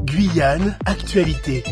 Guyane, actualité.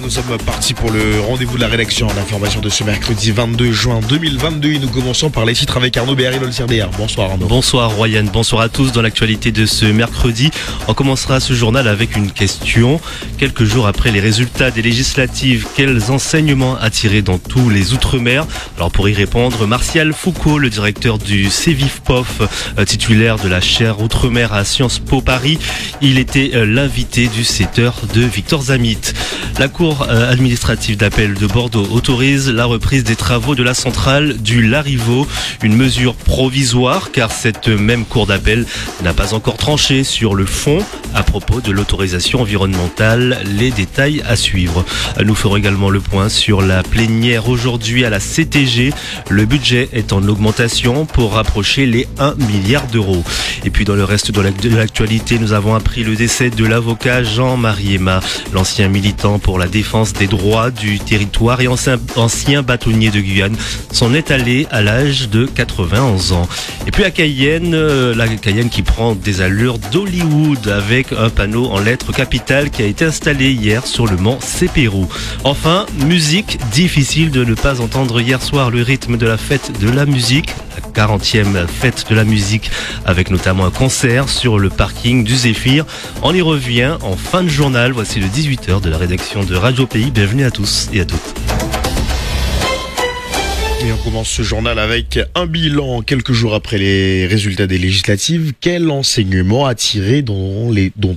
Nous sommes partis pour le rendez-vous de la rédaction, l'information de ce mercredi 22 juin 2022 et nous commençons par les titres avec Arnaud Béry, l'OLCRDR. Bonsoir Arnaud. Bonsoir Royan, bonsoir à tous. Dans l'actualité de ce mercredi, on commencera ce journal avec une question. Quelques jours après les résultats des législatives, quels enseignements attirer dans tous les Outre-mer? Alors pour y répondre, Martial Foucault, le directeur du CEVIFPOF, titulaire de la chaire Outre-mer à Sciences Po Paris, il était l'invité du 7h de Victor Zamit. La Cour administrative d'appel de Bordeaux autorise la reprise des travaux de la centrale du Larivot, une mesure provisoire car cette même cour d'appel n'a pas encore tranché sur le fond à propos de l'autorisation environnementale. Les détails à suivre. Nous ferons également le point sur la plénière aujourd'hui à la CTG. Le budget est en augmentation pour rapprocher les 1 milliard d'euros. Et puis dans le reste de l'actualité, nous avons appris le décès de l'avocat Jean-Marie Aima, l'ancien militant pour la défense des droits du territoire et ancien bâtonnier de Guyane, s'en est allé à l'âge de 91 ans. Et puis à Cayenne, la Cayenne qui prend des allures d'Hollywood avec un panneau en lettres capitales qui a été installé hier sur le mont Sépérou. Enfin, musique, difficile de ne pas entendre hier soir le rythme de la fête de la musique, la 40e fête de la musique avec notamment un concert sur le parking du Zéphyr. On y revient en fin de journal. Voici le 18h de la rédaction de Radio Pays. Bienvenue à tous et à toutes. Et on commence ce journal avec un bilan quelques jours après les résultats des législatives. Quel enseignement a tiré dans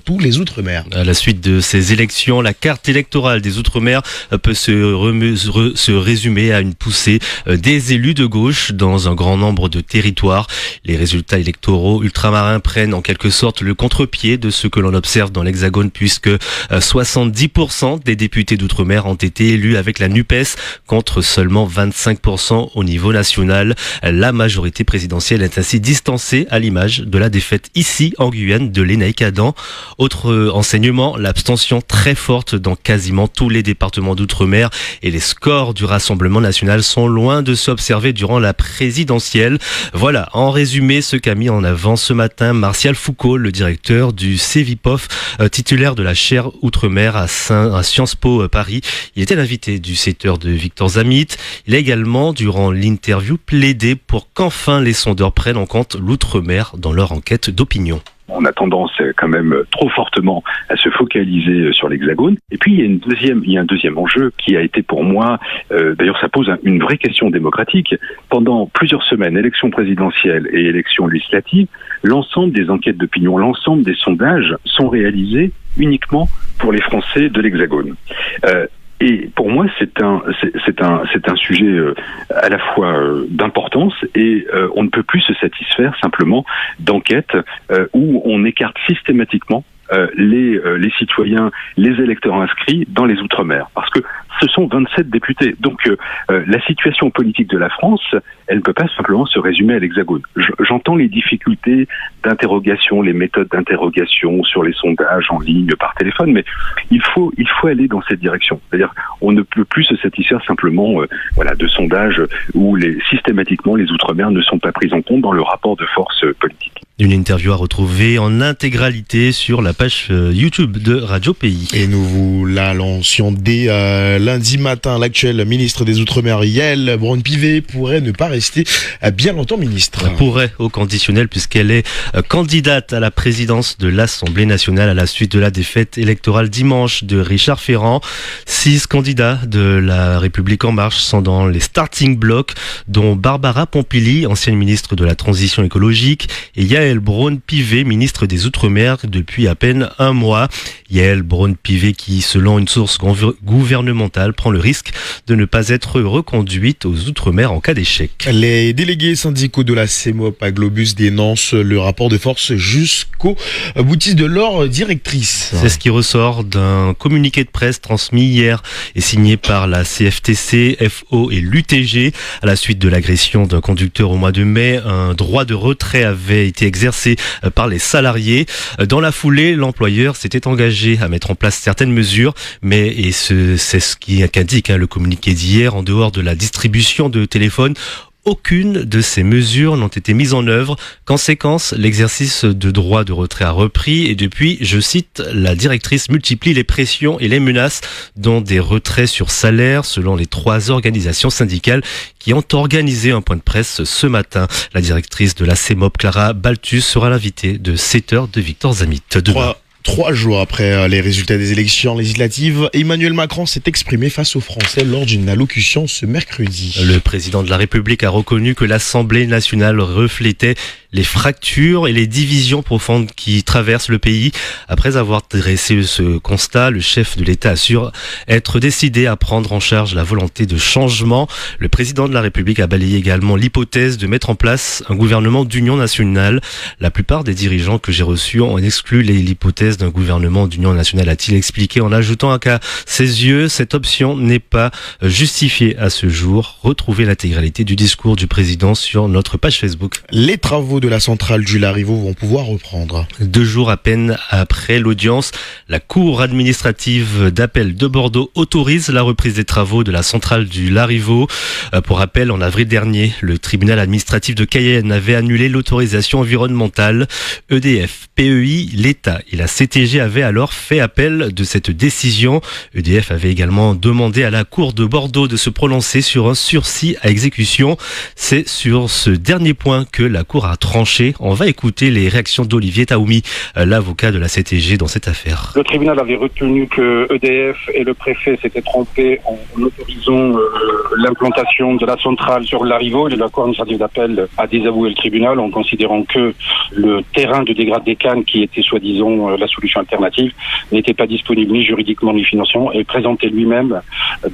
tous les Outre-mer? À la suite de ces élections, la carte électorale des Outre-mer peut se résumer à une poussée des élus de gauche dans un grand nombre de territoires. Les résultats électoraux ultramarins prennent en quelque sorte le contre-pied de ce que l'on observe dans l'Hexagone puisque 70% des députés d'Outre-mer ont été élus avec la NUPES contre seulement 25% au niveau national. La majorité présidentielle est ainsi distancée à l'image de la défaite ici en Guyane de l'Énaïque Adam. Autre enseignement, l'abstention très forte dans quasiment tous les départements d'Outre-mer et les scores du Rassemblement national sont loin de s'observer durant la présidentielle. Voilà, en résumé, ce qu'a mis en avant ce matin Martial Foucault, le directeur du CEVIPOF, titulaire de la chaire Outre-mer à Sciences Po Paris. Il était l'invité du 7h de Victor Zamit. Il a également, durant l'interview, plaidé pour qu'enfin les sondeurs prennent en compte l'Outre-mer dans leur enquête d'opinion. On a tendance quand même trop fortement à se focaliser sur l'Hexagone. Et puis il y a un deuxième enjeu qui a été pour moi, d'ailleurs ça pose une vraie question démocratique. Pendant plusieurs semaines, élections présidentielles et élections législatives, l'ensemble des enquêtes d'opinion, l'ensemble des sondages sont réalisés uniquement pour les Français de l'Hexagone. Et pour moi, c'est un sujet à la fois d'importance et on ne peut plus se satisfaire simplement d'enquêtes où on écarte systématiquement les citoyens, les électeurs inscrits dans les Outre-mer. Parce que ce sont 27 députés. Donc la situation politique de la France, elle ne peut pas simplement se résumer à l'Hexagone. J'entends les difficultés d'interrogation, les méthodes d'interrogation sur les sondages en ligne, par téléphone, mais il faut aller dans cette direction. C'est-à-dire, on ne peut plus se satisfaire simplement de sondages où systématiquement les Outre-mer ne sont pas pris en compte dans le rapport de force politique. Une interview à retrouver en intégralité sur la page YouTube de Radio Pays. Et nous vous l'annoncions dès lundi matin. L'actuel ministre des Outre-mer, Yaël Braun-Pivet, pourrait ne pas rester bien longtemps ministre. Pourrait au conditionnel puisqu'elle est candidate à la présidence de l'Assemblée nationale à la suite de la défaite électorale dimanche de Richard Ferrand. 6 candidats de la République En Marche sont dans les starting blocks, dont Barbara Pompili, ancienne ministre de la Transition écologique, et Yaël Braun-Pivet, ministre des Outre-mer depuis à peine un mois. Yaël Braun-Pivet qui, selon une source gouvernementale, prend le risque de ne pas être reconduite aux Outre-mer en cas d'échec. Les délégués syndicaux de la CEMOP à Globus dénoncent le rapport de force jusqu'au boutiste de leur directrice. C'est ce qui ressort d'un communiqué de presse transmis hier et signé par la CFTC, FO et l'UTG. À la suite de l'agression d'un conducteur au mois de mai, un droit de retrait avait été exercé par les salariés. Dans la foulée, l'employeur s'était engagé à mettre en place certaines mesures, mais c'est ce qu'indique le communiqué d'hier. En dehors de la distribution de téléphones, aucune de ces mesures n'ont été mises en œuvre. Conséquence, l'exercice de droit de retrait a repris et depuis, je cite, la directrice multiplie les pressions et les menaces, dont des retraits sur salaire, selon les 3 organisations syndicales qui ont organisé un point de presse ce matin. La directrice de la CEMOP, Clara Baltus, sera l'invitée de 7h de Victor Zamit. 3 jours après les résultats des élections législatives, Emmanuel Macron s'est exprimé face aux Français lors d'une allocution ce mercredi. Le président de la République a reconnu que l'Assemblée nationale reflétait les fractures et les divisions profondes qui traversent le pays. Après avoir dressé ce constat, le chef de l'État assure être décidé à prendre en charge la volonté de changement. Le président de la République a balayé également l'hypothèse de mettre en place un gouvernement d'union nationale. La plupart des dirigeants que j'ai reçus ont exclu l'hypothèse d'un gouvernement d'union nationale, a-t-il expliqué, en ajoutant qu'à ses yeux, cette option n'est pas justifiée à ce jour. Retrouvez l'intégralité du discours du président sur notre page Facebook. Les travaux de la centrale du Larivot vont pouvoir reprendre. 2 jours à peine après l'audience, la Cour administrative d'appel de Bordeaux autorise la reprise des travaux de la centrale du Larivot. Pour rappel, en avril dernier, le tribunal administratif de Cayenne avait annulé l'autorisation environnementale. EDF, PEI, l'État et la CTG avaient alors fait appel de cette décision. EDF avait également demandé à la Cour de Bordeaux de se prononcer sur un sursis à exécution. C'est sur ce dernier point que la Cour a tranché. On va écouter les réactions d'Olivier Taoumi, l'avocat de la CTG dans cette affaire. Le tribunal avait retenu que EDF et le préfet s'étaient trompés en autorisant l'implantation de la centrale sur le Larivot. La Cour administrative d'appel a désavoué le tribunal en considérant que le terrain de dégrade des Cannes, qui était soi-disant la solution alternative, n'était pas disponible ni juridiquement ni financièrement et présentait lui-même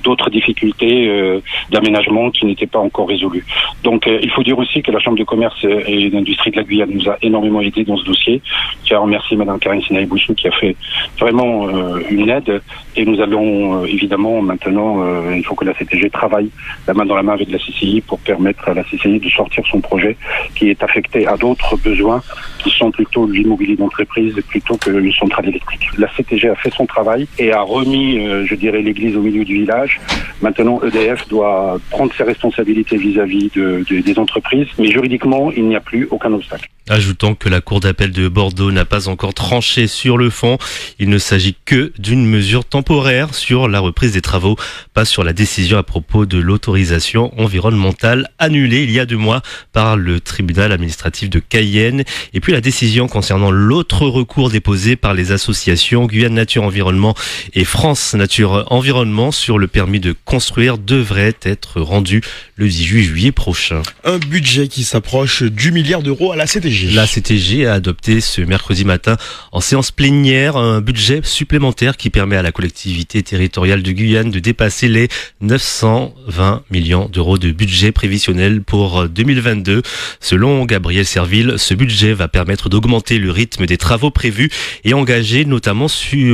d'autres difficultés d'aménagement qui n'étaient pas encore résolues. Donc il faut dire aussi que la Chambre de commerce et d'industrie de la Guyane nous a énormément aidé dans ce dossier. Je tiens à remercier Mme Karine Sinaï-Bouchou qui a fait vraiment une aide et nous allons évidemment maintenant, il faut que la CTG travaille la main dans la main avec la CCI pour permettre à la CCI de sortir son projet qui est affecté à d'autres besoins qui sont plutôt l'immobilier d'entreprise plutôt que une centrale électrique. La CTG a fait son travail et a remis, je dirais, l'église au milieu du village. Maintenant, EDF doit prendre ses responsabilités vis-à-vis des entreprises, mais juridiquement, il n'y a plus aucun obstacle. Ajoutant que la Cour d'appel de Bordeaux n'a pas encore tranché sur le fond. Il ne s'agit que d'une mesure temporaire sur la reprise des travaux, pas sur la décision à propos de l'autorisation environnementale annulée il y a 2 mois par le tribunal administratif de Cayenne. Et puis la décision concernant l'autre recours déposé par les associations Guyane Nature Environnement et France Nature Environnement sur le permis de construire devrait être rendue le 18 juillet prochain. Un budget qui s'approche du milliard d'euros à la CTG. La CTG a adopté ce mercredi matin en séance plénière un budget supplémentaire qui permet à la collectivité territoriale de Guyane de dépasser les 920 millions d'euros de budget prévisionnel pour 2022. Selon Gabriel Serville, ce budget va permettre d'augmenter le rythme des travaux prévus et engagés, notamment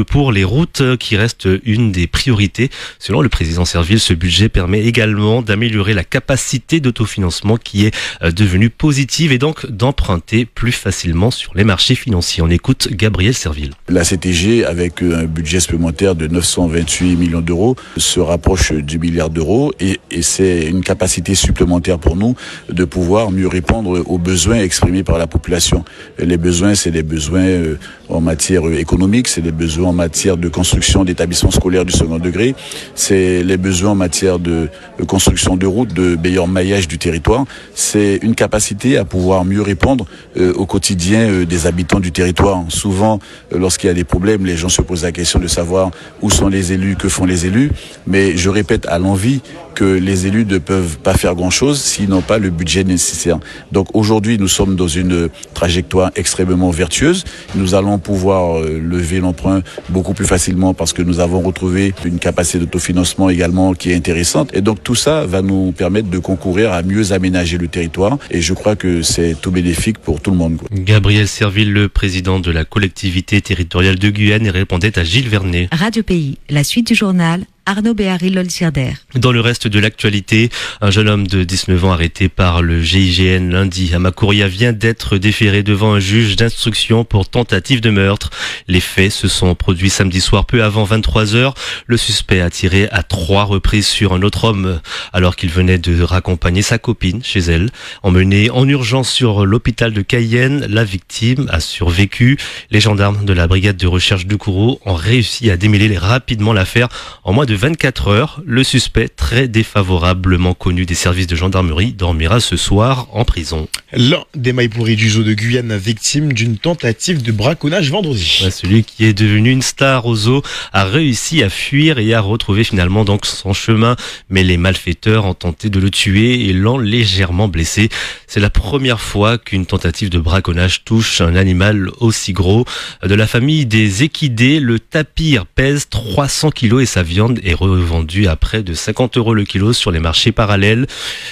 pour les routes qui restent une des priorités. Selon le président Serville, ce budget permet également d'améliorer la capacité d'autofinancement qui est devenue positive et donc d'emprunter plus facilement sur les marchés financiers. On écoute Gabriel Serville. La CTG, avec un budget supplémentaire de 928 millions d'euros, se rapproche du milliard d'euros et c'est une capacité supplémentaire pour nous de pouvoir mieux répondre aux besoins exprimés par la population. Les besoins, c'est les besoins en matière économique, c'est les besoins en matière de construction d'établissements scolaires du second degré, c'est les besoins en matière de construction de routes, de meilleur maillage du territoire. C'est une capacité à pouvoir mieux répondre au quotidien des habitants du territoire. Souvent, lorsqu'il y a des problèmes, les gens se posent la question de savoir où sont les élus, que font les élus. Mais je répète à l'envi que les élus ne peuvent pas faire grand-chose s'ils n'ont pas le budget nécessaire. Donc aujourd'hui, nous sommes dans une trajectoire extrêmement vertueuse. Nous allons pouvoir lever l'emprunt beaucoup plus facilement parce que nous avons retrouvé une capacité d'autofinancement également qui est intéressante. Et donc tout ça va nous permettre de concourir à mieux aménager le territoire. Et je crois que c'est tout bénéfique pour tout le monde. Gabriel Serville, le président de la collectivité territoriale de Guyane, répondait à Gilles Vernet. Radio Pays, la suite du journal Arnaud Béharry-Lolsirder. Dans le reste de l'actualité, un jeune homme de 19 ans arrêté par le GIGN lundi à Macouria vient d'être déféré devant un juge d'instruction pour tentative de meurtre. Les faits se sont produits samedi soir peu avant 23h. Le suspect a tiré à 3 reprises sur un autre homme alors qu'il venait de raccompagner sa copine chez elle. Emmené en urgence sur l'hôpital de Cayenne, la victime a survécu. Les gendarmes de la brigade de recherche de Kourou ont réussi à démêler rapidement l'affaire en moins de 24 heures. Le suspect, très défavorablement connu des services de gendarmerie, dormira ce soir en prison. L'un des Maïpouri du zoo de Guyane, victime d'une tentative de braconnage vendredi. Celui qui est devenu une star au zoo a réussi à fuir et a retrouvé finalement donc son chemin. Mais les malfaiteurs ont tenté de le tuer et l'ont légèrement blessé. C'est la première fois qu'une tentative de braconnage touche un animal aussi gros. De la famille des équidés, le tapir pèse 300 kilos et sa viande est revendue à près de 50 € le kilo sur les marchés parallèles.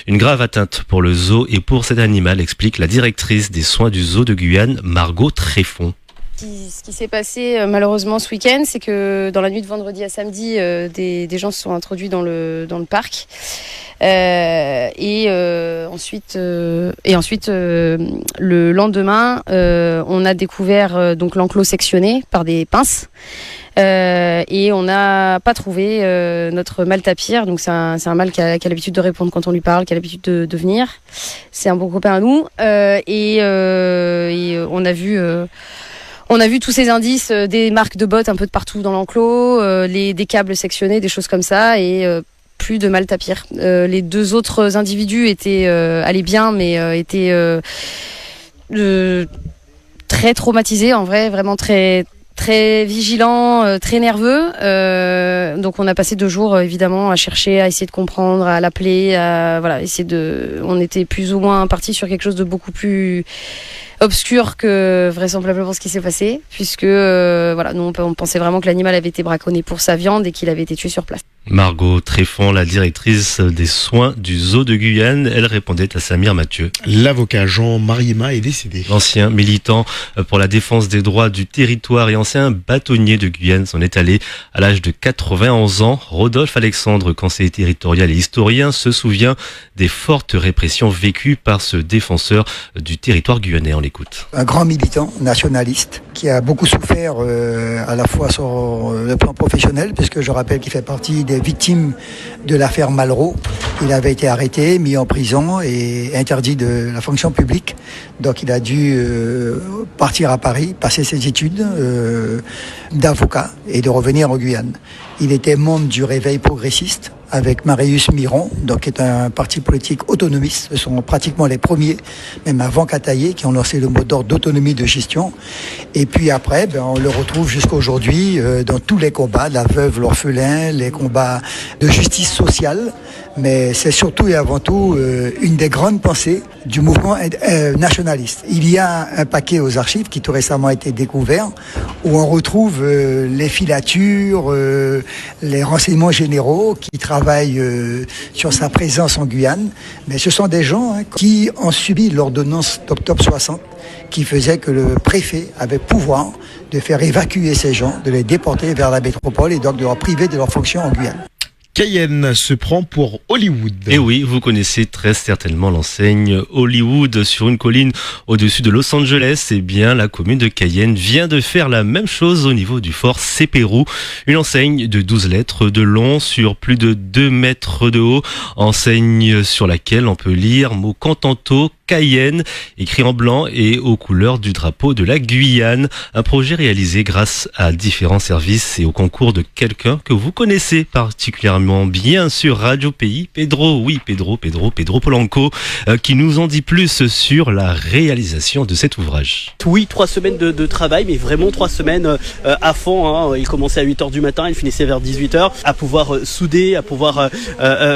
Une grave atteinte pour le zoo et pour cet animal, explique la directrice des soins du zoo de Guyane, Margot Tréfond. Ce qui s'est passé malheureusement ce week-end, c'est que dans la nuit de vendredi à samedi, des gens se sont introduits dans le parc. Ensuite, le lendemain, on a découvert donc l'enclos sectionné par des pinces. Et on n'a pas trouvé notre mâle tapir. Donc c'est un mâle qui a l'habitude de répondre quand on lui parle, qui a l'habitude de venir. C'est un bon copain à nous. Et on a vu tous ces indices, des marques de bottes un peu de partout dans l'enclos, des câbles sectionnés, des choses comme ça, et plus de mâle tapir. Les 2 autres individus allaient bien, mais étaient très traumatisés, en vrai, vraiment très très vigilants, très nerveux. Donc on a passé 2 jours évidemment à chercher, à essayer de comprendre, à l'appeler, on était plus ou moins partis sur quelque chose de beaucoup plus obscur que vraisemblablement ce qui s'est passé, puisque nous on pensait vraiment que l'animal avait été braconné pour sa viande et qu'il avait été tué sur place. Margot Tréfond, la directrice des soins du zoo de Guyane, elle répondait à Samir Mathieu. L'avocat Jean Mariema est décédé. L'ancien militant pour la défense des droits du territoire et ancien bâtonnier de Guyane s'en est allé à l'âge de 91 ans. Rodolphe Alexandre, conseiller territorial et historien, se souvient des fortes répressions vécues par ce défenseur du territoire guyanais. On l'écoute. Un grand militant nationaliste qui a beaucoup souffert à la fois sur le plan professionnel, puisque je rappelle qu'il fait partie des victimes de l'affaire Malraux. Il avait été arrêté, mis en prison et interdit de la fonction publique. Donc il a dû partir à Paris, passer ses études d'avocat et de revenir en Guyane. Il était membre du Réveil progressiste avec Marius Miron, donc qui est un parti politique autonomiste. Ce sont pratiquement les premiers, même avant Cataillé, qui ont lancé le mot d'ordre d'autonomie de gestion. Et puis après, on le retrouve jusqu'à aujourd'hui dans tous les combats, la veuve, l'orphelin, les combats de justice sociale. Mais c'est surtout et avant tout une des grandes pensées du mouvement nationaliste. Il y a un paquet aux archives qui tout récemment a été découvert, où on retrouve les filatures, les renseignements généraux qui travaillent sur sa présence en Guyane. Mais ce sont des gens qui ont subi l'ordonnance d'octobre 60, qui faisait que le préfet avait pouvoir de faire évacuer ces gens, de les déporter vers la métropole et donc de leur priver de leurs fonctions en Guyane. Cayenne se prend pour Hollywood. Et oui, vous connaissez très certainement l'enseigne Hollywood sur une colline au-dessus de Los Angeles. Eh bien, la commune de Cayenne vient de faire la même chose au niveau du fort Sepérou. Une enseigne de 12 lettres de long sur plus de 2 mètres de haut. Enseigne sur laquelle on peut lire mot Cantanto, Cayenne, écrit en blanc et aux couleurs du drapeau de la Guyane. Un projet réalisé grâce à différents services et au concours de quelqu'un que vous connaissez particulièrement bien sur Radio Pays, Pedro Polanco, qui nous en dit plus sur la réalisation de cet ouvrage. Oui, 3 semaines de travail, mais vraiment 3 semaines à fond. Il commençait à 8h du matin, il finissait vers 18h, à pouvoir souder, à pouvoir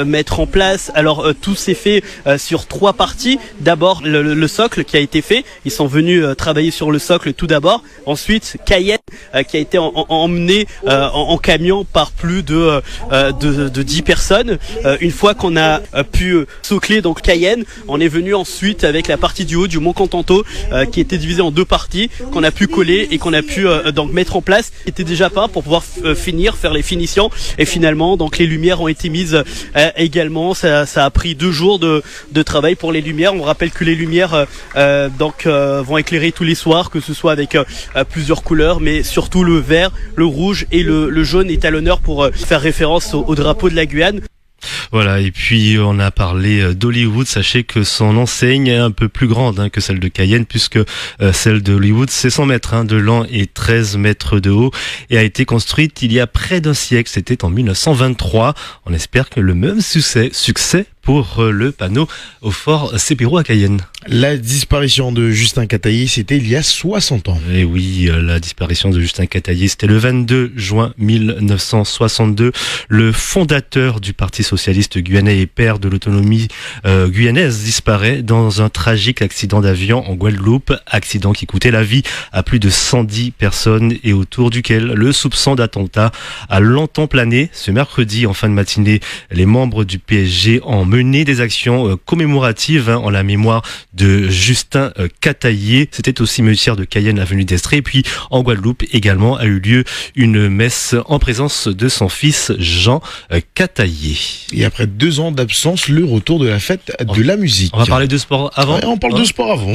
mettre en place. Alors tout s'est fait sur 3 parties. D'abord d'abord le socle qui a été fait. Ils sont venus travailler sur le socle tout d'abord. Ensuite, Cayenne qui a été emmené en camion par plus de 10 personnes. Une fois qu'on a pu socler donc Cayenne, on est venu ensuite avec la partie du haut du Mont Contanto qui était divisée en deux parties, qu'on a pu coller et qu'on a pu donc mettre en place, qui était déjà peint pour pouvoir faire les finitions. Et finalement, donc les lumières ont été mises également. Ça a pris 2 jours de travail pour les lumières. On rappelle que les lumières vont éclairer tous les soirs, que ce soit avec plusieurs couleurs, mais surtout le vert, le rouge et le jaune est à l'honneur pour faire référence au drapeau de la Guyane. Voilà, et puis on a parlé d'Hollywood. Sachez que son enseigne est un peu plus grande que celle de Cayenne, puisque celle d'Hollywood, c'est 100 mètres de long et 13 mètres de haut, et a été construite il y a près d'un siècle. C'était en 1923. On espère que le même succès pour le panneau au fort Sepiro à Cayenne. La disparition de Justin Cataillé, c'était il y a 60 ans. Et oui, la disparition de Justin Cataillé, c'était le 22 juin 1962. Le fondateur du Parti socialiste guyanais et père de l'autonomie guyanaise disparaît dans un tragique accident d'avion en Guadeloupe. Accident qui coûtait la vie à plus de 110 personnes et autour duquel le soupçon d'attentat a longtemps plané. Ce mercredi, en fin de matinée, les membres du PSG ont mené des actions commémoratives en la mémoire de Justin Cataillé. C'était au cimetière de Cayenne, avenue d'Estrée. Et puis en Guadeloupe également a eu lieu une messe en présence de son fils Jean Cataillé. Et après 2 ans d'absence, le retour de la fête de la musique. On va parler de sport avant. Ouais, on parle de sport avant.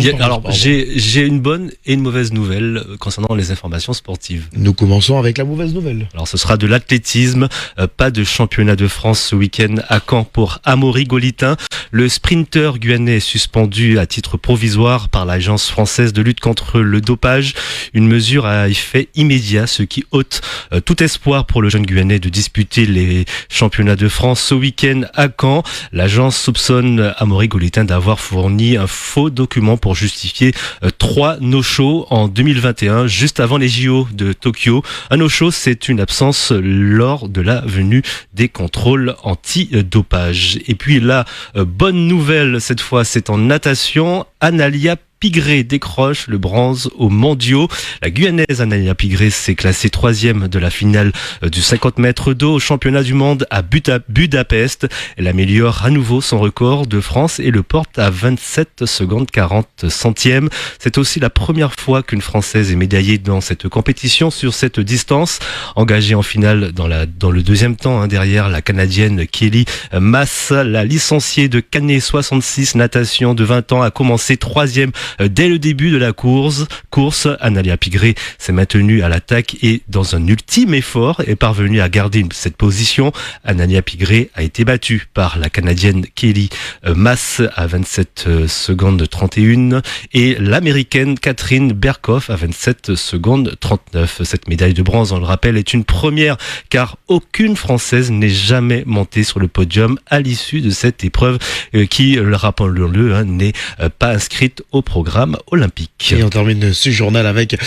J'ai une bonne et une mauvaise nouvelle concernant les informations sportives. Nous commençons avec la mauvaise nouvelle. Alors ce sera de l'athlétisme. Pas de championnat de France ce week-end à Caen pour Amaury Golitin. Le sprinter guyanais est suspendu à titre provisoire par l'Agence française de lutte contre le dopage. Une mesure à effet immédiat, ce qui ôte tout espoir pour le jeune guyanais de disputer les championnats de France ce week-end à Caen. L'agence soupçonne Amaury Golitin d'avoir fourni un faux document pour justifier 3 no-shows en 2021, juste avant les JO de Tokyo. Un no-show, c'est une absence lors de la venue des contrôles anti-dopage. Et puis la bonne nouvelle, cette fois, c'est en natation. Analia Pigré décroche le bronze aux mondiaux. La Guyanaise Analia Pigré s'est classée 3e de la finale du 50 mètres d'eau au championnat du monde à Budapest. Elle améliore à nouveau son record de France et le porte à 27 secondes 40 centièmes. C'est aussi la première fois qu'une Française est médaillée dans cette compétition sur cette distance. Engagée en finale dans le deuxième temps, derrière la Canadienne Kelly Mass, la licenciée de Canet 66 natation de 20 ans a commencé 3e dès le début de la course. Analia Pigré s'est maintenue à l'attaque et dans un ultime effort est parvenue à garder cette position. Analia Pigré a été battue par la Canadienne Kelly Mass à 27 secondes 31 et l'Américaine Catherine Berkoff à 27 secondes 39. Cette médaille de bronze, on le rappelle, est une première car aucune Française n'est jamais montée sur le podium à l'issue de cette épreuve qui, rappelons-le, n'est pas inscrite au programme olympique. Et on termine ce journal avec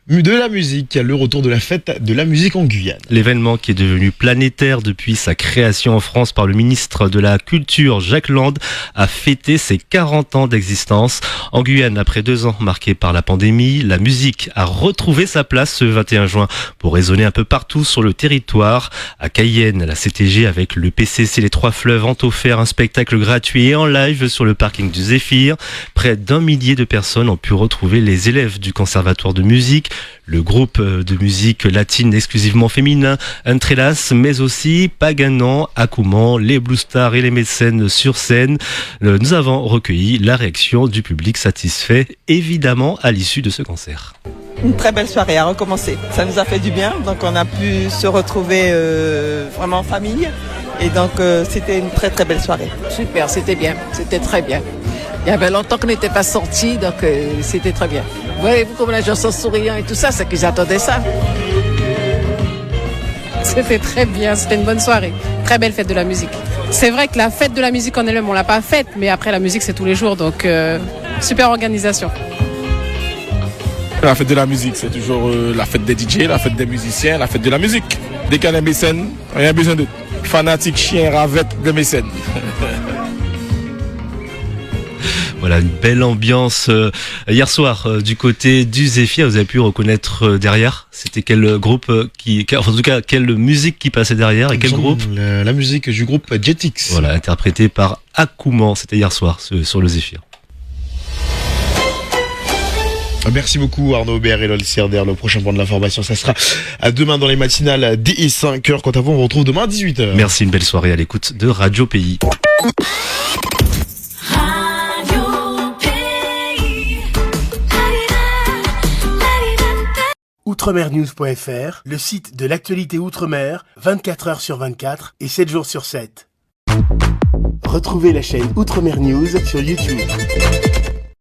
de la musique, le retour de la fête de la musique en Guyane. L'événement qui est devenu planétaire depuis sa création en France par le ministre de la Culture Jacques Land a fêté ses 40 ans d'existence. En Guyane, après 2 ans marqués par la pandémie, la musique a retrouvé sa place ce 21 juin pour résonner un peu partout sur le territoire. À Cayenne, la CTG avec le PCC Les Trois Fleuves ont offert un spectacle gratuit et en live sur le parking du Zéphyr. Près d'1 millier de personnes ont pu retrouver les élèves du conservatoire de musique, le groupe de musique latine exclusivement féminin Entrelas, mais aussi Paganan, Accouman, les Blue Stars et les mécènes sur scène. Nous avons recueilli la réaction du public satisfait, évidemment, à l'issue de ce concert. Une très belle soirée à recommencer. Ça nous a fait du bien, donc on a pu se retrouver vraiment en famille. Et donc c'était une très très belle soirée. Super, c'était bien, c'était très bien. Il y avait longtemps qu'on n'était pas sortis, donc c'était très bien. Voyez-vous comme les gens sont souriants et tout ça, c'est qu'ils attendaient ça. C'était très bien, c'était une bonne soirée. Très belle fête de la musique. C'est vrai que la fête de la musique en elle-même, on l'a pas faite, mais après la musique c'est tous les jours, donc super organisation. La fête de la musique, c'est toujours la fête des DJ, la fête des musiciens, la fête de la musique. Dès qu'il y a des mécènes, il y a besoin de fanatiques, chiens, ravettes, de mécènes. Voilà, une belle ambiance hier soir du côté du Zéphyr. Vous avez pu reconnaître derrière, c'était quel groupe en tout cas quelle musique qui passait derrière et quel groupe? La musique du groupe Jetix. Voilà, interprété par Akouman, c'était hier soir sur le Zéphyr. Merci beaucoup Arnaud Aubert et Lol Serder. Le prochain point de l'information, ça sera à demain dans les matinales dès 5h. Quant à vous, on vous retrouve demain à 18h. Merci, une belle soirée à l'écoute de Radio Pays. Outremernews.fr, le site de l'actualité Outre-mer, 24h sur 24 et 7 jours sur 7. Retrouvez la chaîne Outremer News sur YouTube.